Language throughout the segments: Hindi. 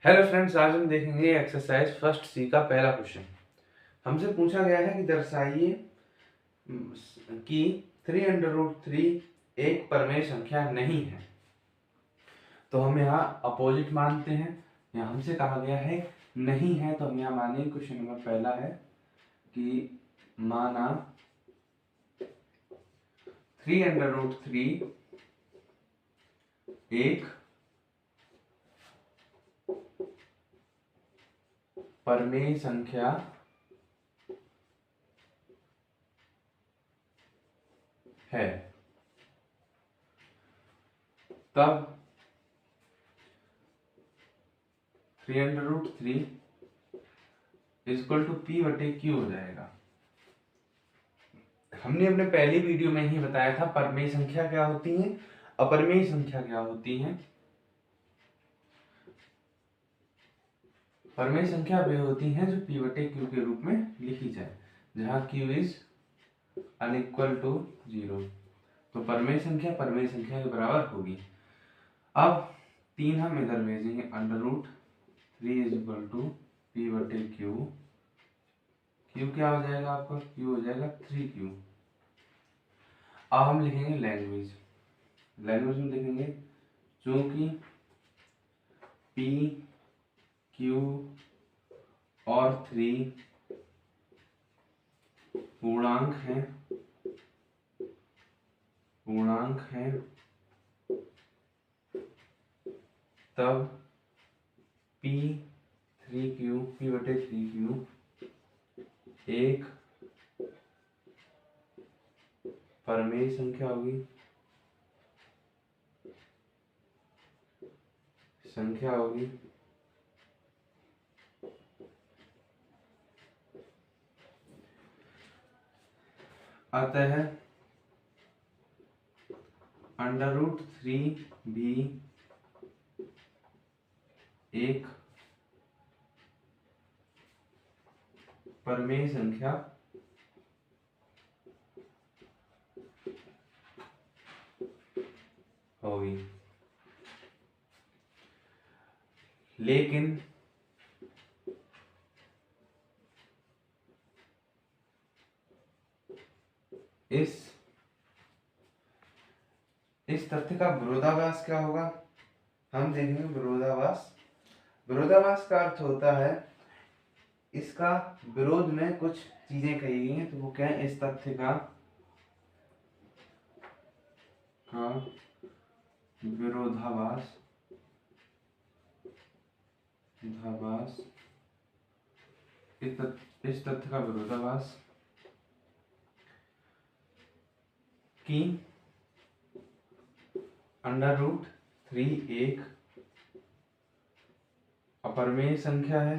हेलो फ्रेंड्स, आज हम देखेंगे एक्सरसाइज फर्स्ट सी का पहला क्वेश्चन। हमसे पूछा गया है कि दर्शाइए कि 3√3 एक परमेय संख्या नहीं है। तो हम यहाँ अपोजिट मानते हैं। यहाँ हमसे कहा गया है नहीं है, तो हम यहाँ मानेंगे क्वेश्चन नंबर पहला है कि माना 3√3 एक परमेय संख्या है। तब 3√3 इक्वल टू P बटे Q हो जाएगा। हमने अपने पहली वीडियो में ही बताया था परमेय संख्या क्या होती है, अपरमेय संख्या क्या होती है। परमेय संख्या वे होती हैं जो P बटे Q के रूप में लिखी जाए, जहां Q इज अनइक्वल टू 0। तो परमेय संख्या परमेय संख्या के बराबर होगी। अब 3 हम इधर भेजेंगे, √3 इज इक्वल टू P बटे Q। Q क्या हो जाएगा आपका? Q हो जाएगा 3Q। अब हम लिखेंगे लैंग्वेज में लिखेंगे चूंकि P, Q और 3 पूर्णांक हैं, तब P बटे 3Q एक परमेय संख्या होगी। अतः √3 भी एक परमेय संख्या होगी। लेकिन इस तथ्य का विरोधाभास क्या होगा, हम देखेंगे। विरोधाभास का अर्थ होता है इसका विरोध में कुछ चीजें कही गई हैं, तो वो क्या है? इस तथ्य का विरोधाभास इस तथ्य का विरोधाभास कि √3 एक अपरमेय संख्या है,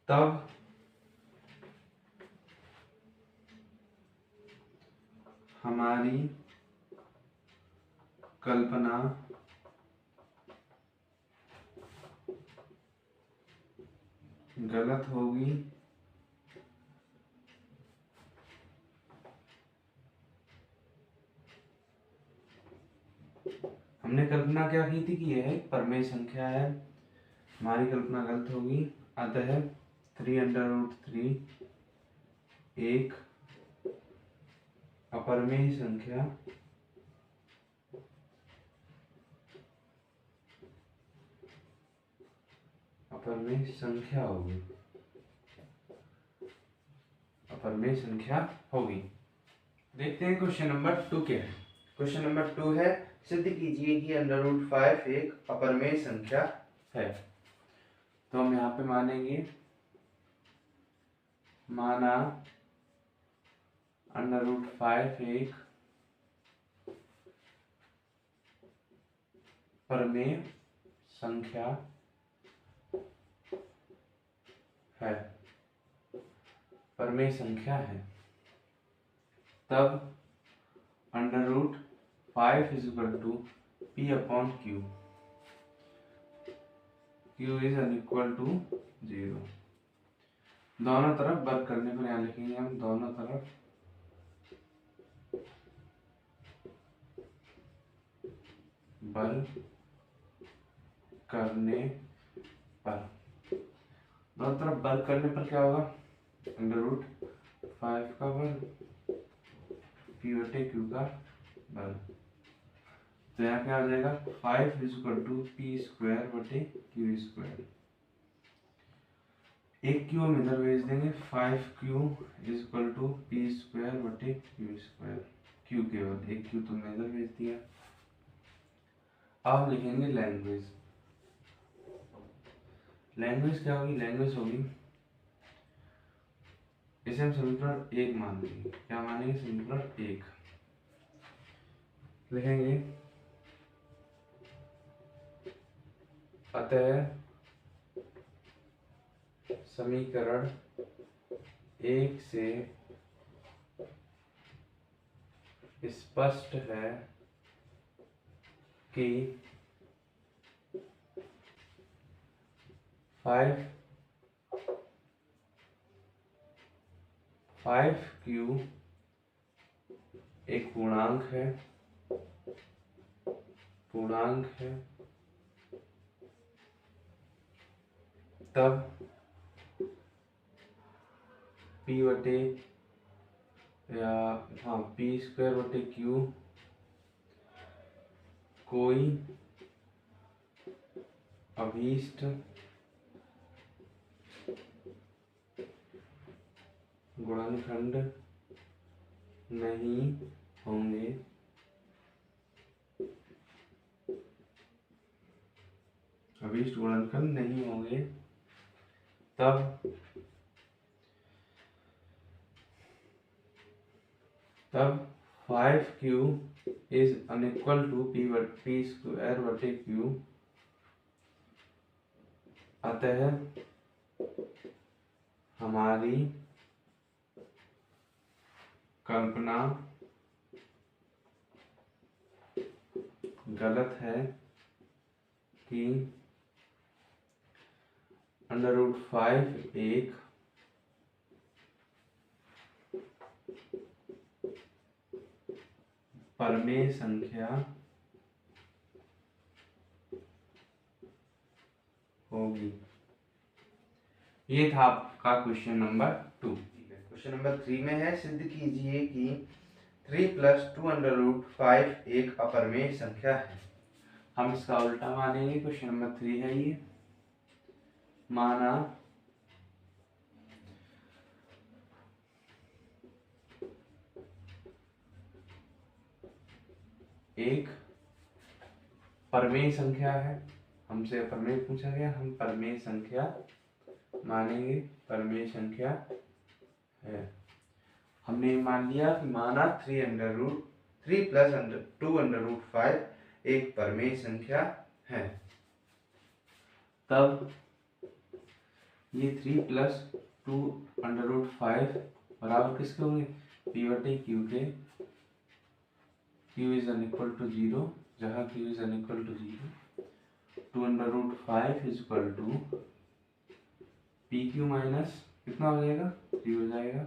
तब हमारी कल्पना गलत होगी। हमने कल्पना क्या की थी कि यह एक परमेय संख्या है, हमारी कल्पना गलत होगी। अतः 3√3 एक अपरमेय संख्या होगी। देखते हैं क्वेश्चन नंबर 2 क्या है। क्वेश्चन नंबर 2 है, सिद्ध कीजिए कि √5 एक अपरमेय संख्या है। तो हम यहाँ पे मानेंगे, माना √5 एक परमेय संख्या है, तब √5 is equal to P upon Q is unequal to 0। दोनों तरफ वर्क करने पर यहाँ लिखेंगे हम दोनों तरफ बल करने पर, दोनों तरफ बल करने पर क्या होगा, √5 का बल P/Q का बल। तो यहाँ क्या आ जाएगा 5 = P²/Q²। एक क्यू हम इधर भेज देंगे 5Q = P²/Q²। क्यू केवल एक क्यू तुमने इधर भेज दिया। अब हम लिखेंगे लैंग्वेज। लैंग्वेज क्या होगी, लैंग्वेज होगी, इसे हम समीकरण 1 मान लेंगे। क्या मानेंगे, समीकरण 1 लिखेंगे। अतः समीकरण 1 से स्पष्ट है कि 5Q एक पूर्णांक है, तब P²/Q कोई अभीष्ट गुणनखंड नहीं होंगे, अभीष्ट गुणनखंड नहीं होंगे, तब 5Q is unequal to P²/Q। अतः हमारी कल्पना गलत है कि √5 एक परमेय संख्या होगी। ये था आपका क्वेश्चन नंबर 2। क्वेश्चन नंबर 3 में है, सिद्ध कीजिए कि 3 + 2√5 एक अपरमेय संख्या है। हम इसका उल्टा मानेंगे। क्वेश्चन नंबर 3 है ये, माना एक परमेय संख्या है, हमसे अपरमेय पूछा गया, हम परमेय संख्या मानेंगे, परमेय संख्या है। हमने मान लिया कि माना 3 + 2√5 एक परमेय संख्या है, तब ये 3 + 2√5 बराबर किसके होंगे, P/Q के। Q is unequal to 0, जहाँ Q is unequal to 0, 2√5 = PQ minus कितना हो जाएगा, 3 हो जाएगा,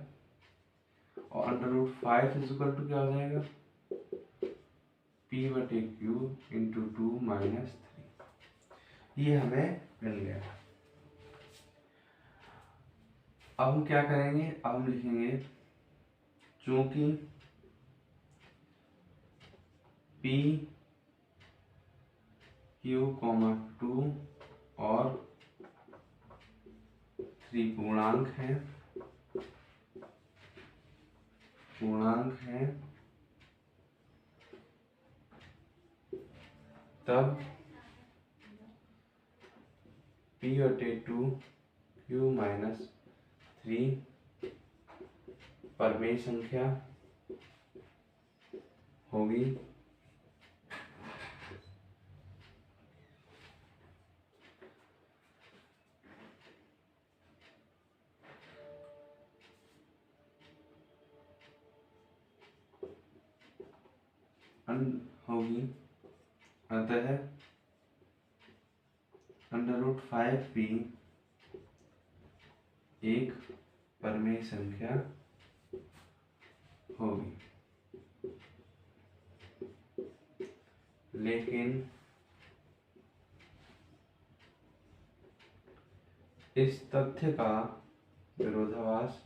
और √5 = क्या हो जाएगा, P/Q × 2 - 3। ये हमें मिल गया। अब हम क्या करेंगे, अब हम लिखेंगे चूंकि PQ, 2 और 3 पूर्णांक हैं, तब P/2 Q - 3 परमेय संख्या होगी। अतः √5P एक परमेय संख्या होगी। लेकिन इस तथ्य का विरोधाभास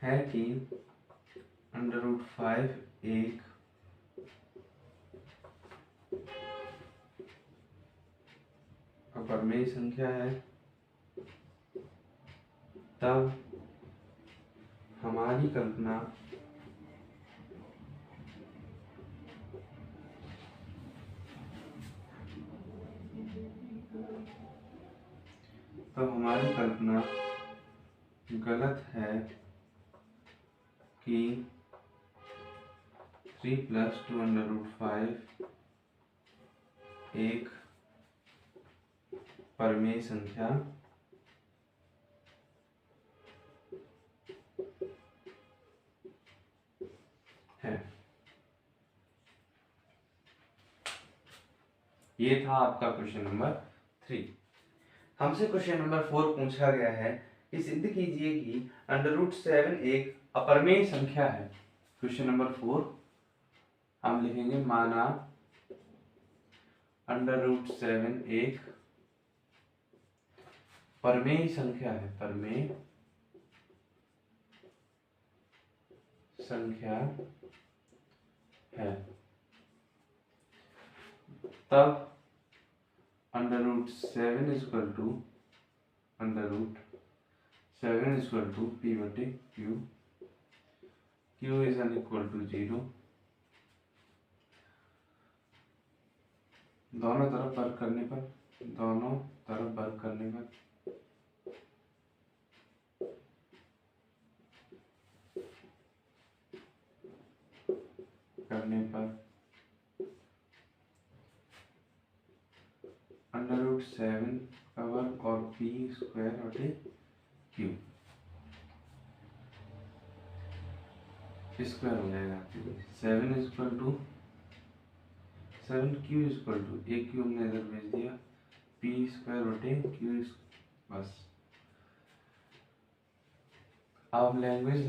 है कि √5 एक अपरमेय संख्या है, तब हमारी कल्पना गलत है कि 3 + 2√5 एक परमेय संख्या है। ये था आपका क्वेश्चन नंबर 3। हमसे क्वेश्चन नंबर 4 पूछा गया है कि सिद्ध कीजिए कि √7 एक अपरमेय संख्या है। क्वेश्चन नंबर 4 हम लिखेंगे, माना √7 एक परमेय संख्या है, परमेय संख्या है, तब √7 √7 P/Q, Q = 0। दोनों तरफ वर्क करने पर √7 का वर्ग और P² स्क्वायर हो जाएगा। 7 Q एक क्यू हमने इधर भेज दिया, P² बस। अब हम लैंग्वेज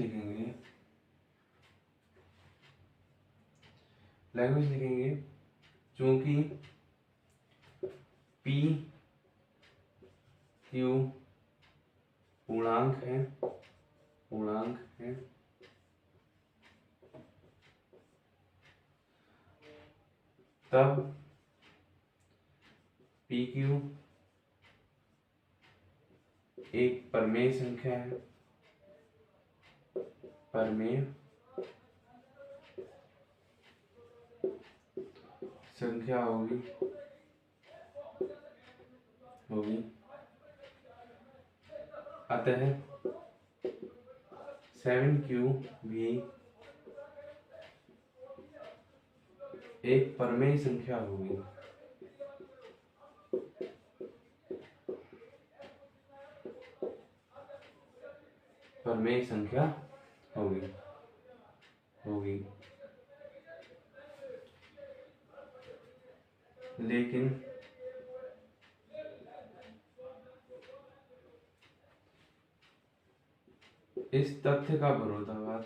लिखेंगे, चूंकि P Q पूर्णांक है, तब PQ एक परमेय संख्या है, होगी। अतः 7Q भी एक परमेय संख्या होगी। लेकिन इस तथ्य का विरोधाभास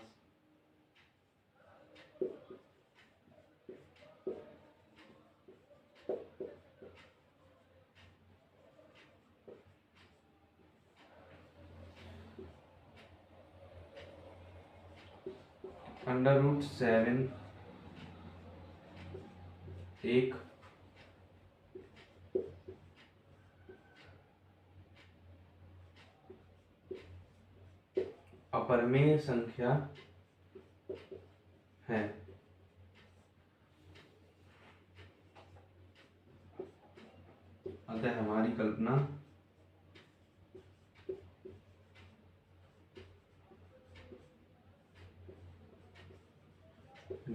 √7 एक अपरमेय संख्या है, अतः हमारी कल्पना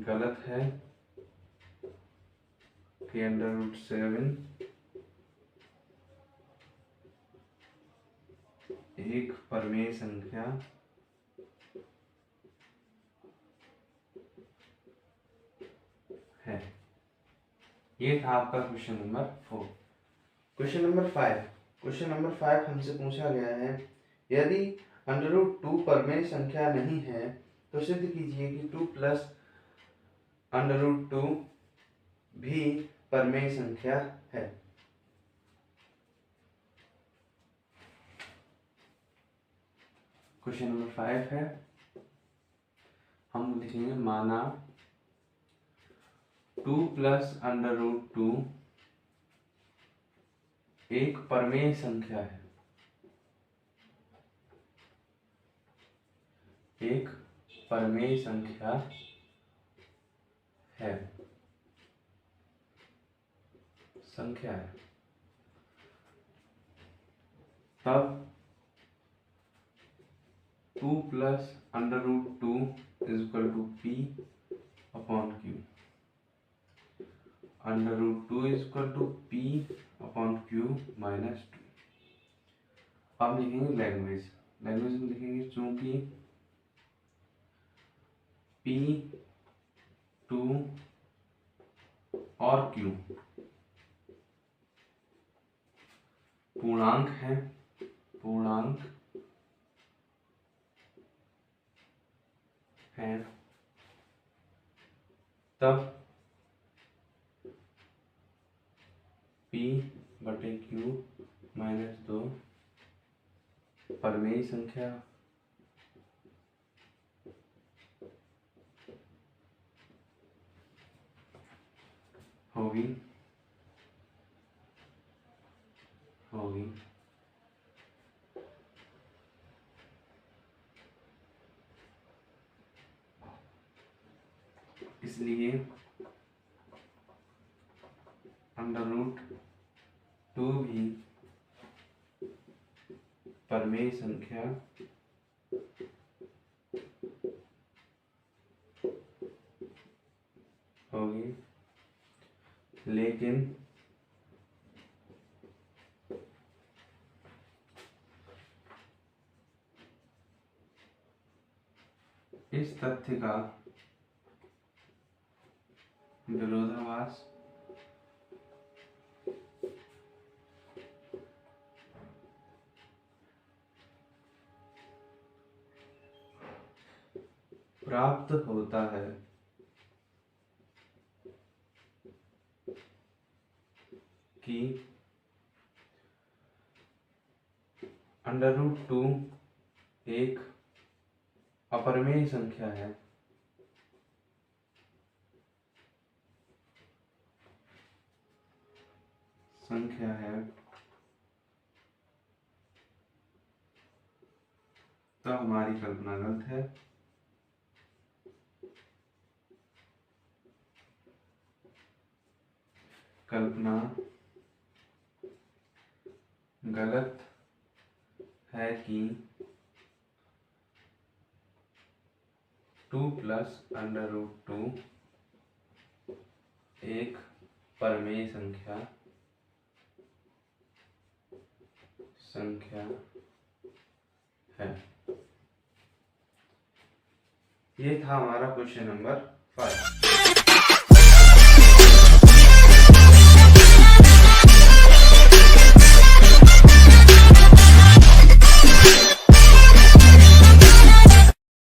गलत है कि √7 एक परमेय संख्या ये था आपका question number 4। Question number 5। Question number 5 हमसे पूछा गया है, यदि √2 परमेय संख्या नहीं है तो सिद्ध कीजिए कि 2 प्लस √2 भी परमेय संख्या है। क्वेश्चन नंबर 5 है, हम लिखेंगे माना 2 प्लस √2 एक परमेय संख्या है। एक परमेय संख्या है। तब 2 plus √2 is equal to P upon Q। √2 is equal to P upon Q minus 2। अब लिखेंगे लैंग्वेज में लिखेंगे, चूंकि P 2 और Q पूर्णांक है, तब P बटे Q माइनस 2 परमेय संख्या होगी। इसलिए √2 भी परमेय संख्या होगी, लेकिन इस तथ्य का विरोधाभास प्राप्त होता है कि √2 एक अपरमेय संख्या है। तो हमारी कल्पना गलत है। कल्पना गलत है कि 2 प्लस √2 एक परमेय संख्या है। ये था हमारा क्वेश्चन नंबर 5।